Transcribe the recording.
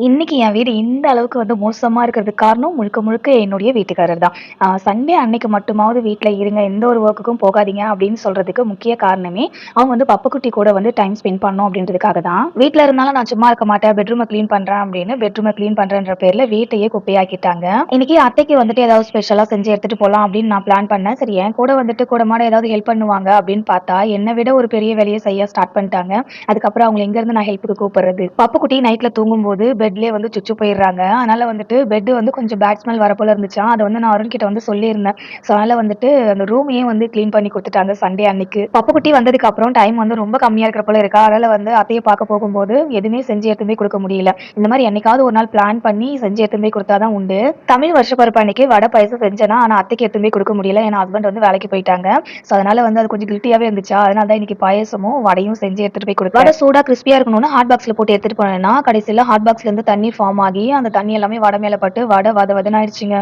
இன்னைக்கு என் வீடு இந்த அளவுக்கு மோசமா இருக்கிறதுக்கு காரணம் முழுக்க முழுக்க என்னுடைய வீட்டுக்காரர் தான். சண்டே அன்னைக்கு மட்டுமாவது வீட்ல இருங்க, எந்த ஒரு வொர்க்குக்கும் போகாதீங்க அப்படின்னு சொல்றதுக்கு முக்கிய காரணமே, அவங்க பப்புக்குட்டி கூட டைம் ஸ்பெண்ட் பண்ணணும் அப்படின்றதுக்காக தான். வீட்ல இருந்தாலும் நான் சும்மா இருக்க மாட்டேன், பெட்ரூம கிளீன் பண்றேன் அப்படின்னு பெட்ரூம கிளீன் பண்றேன்ற பேர்ல வீட்டையே குப்பையாக்கிட்டாங்க. இன்னைக்கு அத்தைக்கு ஏதாவது ஸ்பெஷலா செஞ்சு எடுத்துட்டு போலாம் அப்படின்னு நான் பிளான் பண்ணேன். சரி என் கூட கூடமாட ஏதாவது ஹெல்ப் பண்ணுவாங்க அப்படின்னு பார்த்தா, என்னை விட ஒரு பெரிய வேலையை செய்ய ஸ்டார்ட் பண்ணிட்டாங்க. அதுக்கப்புறம் அவங்கள எங்க இருந்து நான் ஹெல்ப்புக்கு கூப்பிடுறது? பப்புக்குட்டி நைட்ல தூங்கும்போது பெட்லயே சுச்சு போயிடுறாங்க. அதனால பெட் கொஞ்சம் பேட் ஸ்மெல் வர போல இருந்துச்சாம். அத நான் அருண் கிட்ட சொல்லியிருந்தேன். ஸோ அதனால அந்த ரூமையே கிளீன் பண்ணி குடுத்துட்டாங்க சண்டே அன்னைக்கு. பப்புக்குட்டி வந்ததுக்கு அப்புறம் டைம் ரொம்ப கம்மியா இருக்கிற போல இருக்கா. அதனால அத்தைய பார்க்க போகும்போது எதுவுமே செஞ்சு எடுத்துன்னு போய் குடுக்க முடியல. இந்த மாரி என்னைக்காவது ஒரு நாள் பிளான் பண்ணி செஞ்சு எடுத்துன்னு போய் குடுத்தா தான் உண்டு. தமிழ் வருஷ பிறப்பு அன்னைக்கு வடை பாயாசம் செஞ்சேனா, ஆனா அத்தைக்கு எடுத்துன்னு போய் குடுக்க முடியல. ஏன்னா ஹஸ்பண்ட் வேலைக்கு போயிட்டாங்க. ஸோ அதனால அது கொஞ்சம் கில்ட்டியாவே இருந்துச்சா. அதனால தான் இன்னைக்கு பாயாசமும் வடையும் செஞ்சு எடுத்துட்டு போய் குடுத்தேன். வடை சூடா கிறிஸ்பியா இருக்கணும்னு ஹாட் பாக்ஸ்ல போட்டு எடுத்துட்டு போனேன்னா, கடைசில ஹாட் பாக்ஸ்ல இருந்து தண்ணி ஃபார்ம் ஆகி அந்த தண்ணி எல்லாமே வடை மேல பட்டு வடை வத வதன்னு ஆயிடுச்சுங்க.